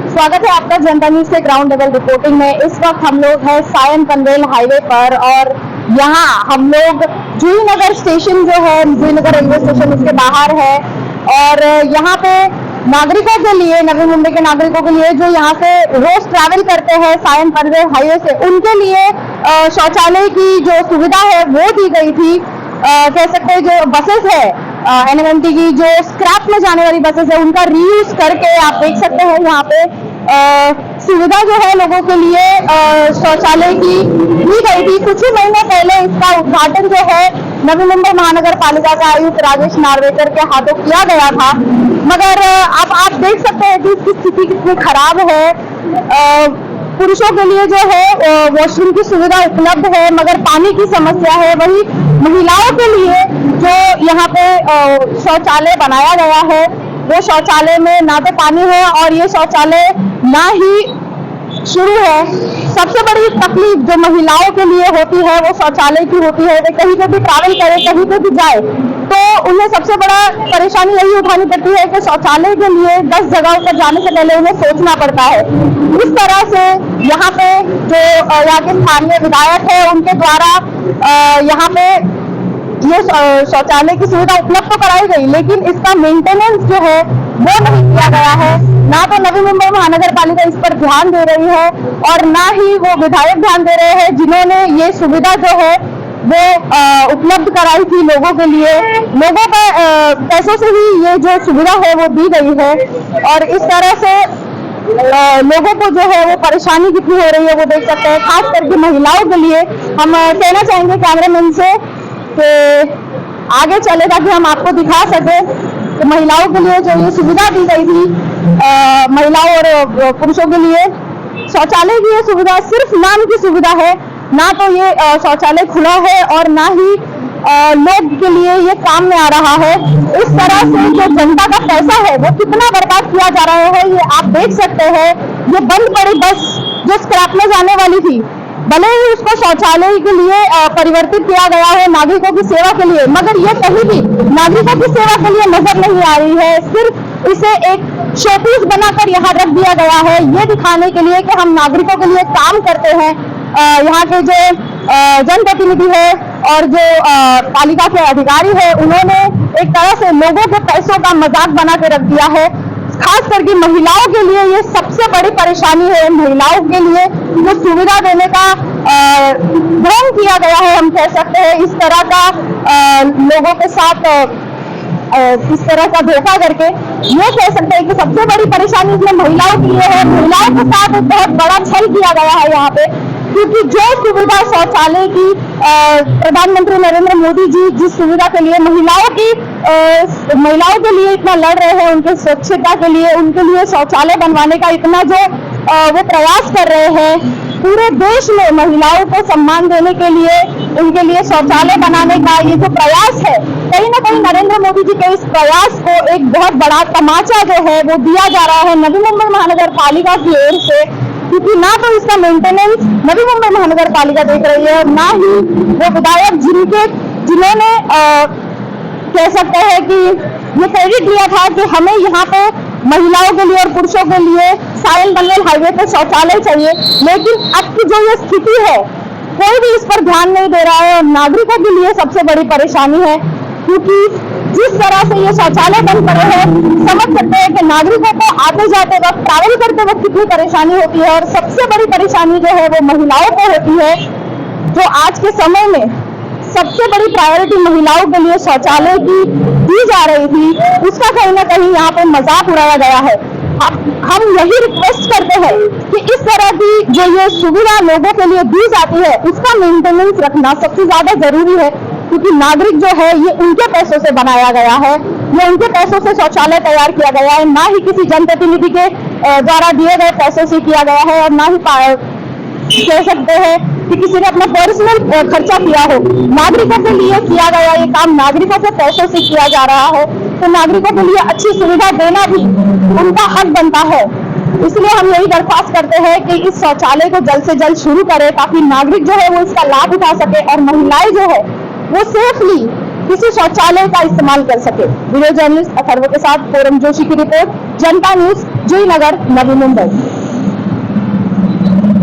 स्वागत है आपका जनता न्यूज से ग्राउंड लेवल रिपोर्टिंग में। इस वक्त हम लोग हैं सायन पनवेल हाईवे पर और यहाँ हम लोग जूही नगर स्टेशन जो है, जूही नगर रेलवे स्टेशन उसके बाहर है और यहाँ पे नागरिकों के लिए, नवी मुंबई के नागरिकों के लिए जो यहाँ से रोज ट्रैवल करते हैं सायन पनवेल हाईवे से, उनके लिए शौचालय की जो सुविधा है वो दी गई थी। कह सकते हैं जो बसेस है NMMT की, जो स्क्रैप में जाने वाली बसेस है, उनका रीयूज करके आप देख सकते हैं यहाँ पे सुविधा जो है लोगों के लिए शौचालय की दी गई थी। कुछ ही महीने पहले इसका उद्घाटन जो है नवी मुंबई महानगर पालिका का आयुक्त राजेश नार्वेकर के हाथों किया गया था, मगर अब आप देख सकते हैं कि इसकी स्थिति कितनी खराब है। पुरुषों के लिए जो है वॉशरूम की सुविधा उपलब्ध है, मगर पानी की समस्या है। वही महिलाओं के लिए जो यहाँ पे शौचालय बनाया गया है, वो शौचालय में ना तो पानी है और ये शौचालय ना ही शुरू है। सबसे बड़ी तकलीफ जो महिलाओं के लिए होती है वो शौचालय की होती है। वे कहीं पे भी ट्रैवल करे, कहीं पे भी जाए, तो उन्हें सबसे बड़ा परेशानी यही उठानी पड़ती है कि शौचालय के लिए 10 जगहों पर जाने से पहले उन्हें सोचना पड़ता है। इस तरह से यहाँ पे जो यहाँ के स्थानीय विधायक है, उनके द्वारा यहाँ पे ये शौचालय की सुविधा उपलब्ध तो कराई गई, लेकिन इसका मेंटेनेंस जो है वो नहीं किया गया है। ना तो नवी मुंबई महानगर पालिका इस पर ध्यान दे रही है और ना ही वो विधायक ध्यान दे रहे हैं जिन्होंने ये सुविधा जो है वो उपलब्ध कराई थी लोगों के लिए। लोगों का पैसों से ही ये जो सुविधा है वो दी गई है और इस तरह से लोगों को जो है वो परेशानी कितनी हो रही है वो देख सकते हैं। खास करके महिलाओं के लिए हम कहना चाहेंगे कैमरामैन से कि आगे चले ताकि हम आपको दिखा सके कि महिलाओं के लिए जो ये सुविधा दी गई थी, महिलाओं और पुरुषों के लिए शौचालय की ये सुविधा सिर्फ नाम की सुविधा है। ना तो ये शौचालय खुला है और ना ही लोग के लिए ये काम में आ रहा है। इस तरह से जो जनता का पैसा है वो कितना बर्बाद किया जा रहा है, ये आप देख सकते हैं। ये बंद पड़ी बस जो स्क्रैप में जाने वाली थी, भले ही उसको शौचालय के लिए परिवर्तित किया गया है नागरिकों की सेवा के लिए, मगर ये कहीं भी नागरिकों की सेवा के लिए नजर नहीं आ रही है। सिर्फ इसे एक शोपीस बनाकर यहाँ रख दिया गया है, ये दिखाने के लिए कि हम नागरिकों के लिए काम करते हैं। यहाँ के जो जनप्रतिनिधि है और जो पालिका के अधिकारी है, उन्होंने एक तरह से लोगों के पैसों का मजाक बना के रख दिया है। खास करके महिलाओं के लिए ये सबसे बड़ी परेशानी है। महिलाओं के लिए जो सुविधा देने का ढोंग किया गया है, हम कह सकते हैं, इस तरह का लोगों के साथ इस तरह का धोखा करके ये कह सकते हैं कि सबसे बड़ी परेशानी इसमें महिलाओं के लिए है। महिलाओं के साथ एक बहुत बड़ा छल किया गया है यहाँ पे, क्योंकि जो सुविधा शौचालय की प्रधानमंत्री नरेंद्र मोदी जी जिस सुविधा के लिए महिलाओं के लिए इतना लड़ रहे हैं, उनके स्वच्छता के लिए, उनके लिए शौचालय बनवाने का इतना जो वो प्रयास कर रहे हैं, पूरे देश में महिलाओं को सम्मान देने के लिए, उनके लिए शौचालय बनाने का ये जो प्रयास है, कहीं ना कहीं नरेंद्र मोदी जी के इस प्रयास को एक बहुत बड़ा तमाचा जो है वो दिया जा रहा है नवी मुंबई महानगर पालिका की ओर से। क्योंकि ना तो इसका मेंटेनेंस नवी मुंबई महानगर पालिका देख रही है, ना ही वो विधायक जिन्होंने कह सकते हैं कि ये क्रेडिट लिया था कि हमें यहाँ पे महिलाओं के लिए और पुरुषों के लिए सायन पनवेल हाईवे पे शौचालय चाहिए, लेकिन अब की जो ये स्थिति है कोई भी इस पर ध्यान नहीं दे रहा है और नागरिकों के लिए सबसे बड़ी परेशानी है। क्योंकि जिस तरह से ये शौचालय बंद पड़े हैं, समझ सकते हैं कि नागरिकों को आते जाते वक्त, ट्रैवल करते वक्त कितनी परेशानी होती है। और सबसे बड़ी परेशानी जो है वो महिलाओं को होती है, जो आज के समय में सबसे बड़ी प्रायोरिटी महिलाओं के लिए शौचालय की दी जा रही थी, उसका कहीं ना कहीं यहाँ पे मजाक उड़ाया गया है। हम यही रिक्वेस्ट करते हैं कि इस तरह की जो ये सुविधा लोगों के लिए दी जाती है, उसका मेंटेनेंस रखना सबसे ज्यादा जरूरी है। क्योंकि नागरिक जो है ये उनके पैसों से बनाया गया है, ये उनके पैसों से शौचालय तैयार किया गया है, ना ही किसी जनप्रतिनिधि के द्वारा दिए गए पैसों से किया गया है, और ना ही कह सकते हैं कि किसी ने अपना पर्सनल खर्चा किया हो। नागरिकों के लिए किया गया ये काम नागरिकों के पैसों से किया जा रहा है, तो नागरिकों के लिए अच्छी सुविधा देना भी उनका हक बनता है। इसलिए हम यही दरख्वास्त करते हैं कि इस शौचालय को जल्द से जल्द शुरू करें, ताकि नागरिक जो है वो इसका लाभ उठा सके और महिलाएं जो है वो सेफली किसी शौचालय का इस्तेमाल कर सके। वीडियो जर्नलिस्ट अथर्व के साथ फोरम जोशी की रिपोर्ट। जनता न्यूज, जुईनगर, नवी मुंबई।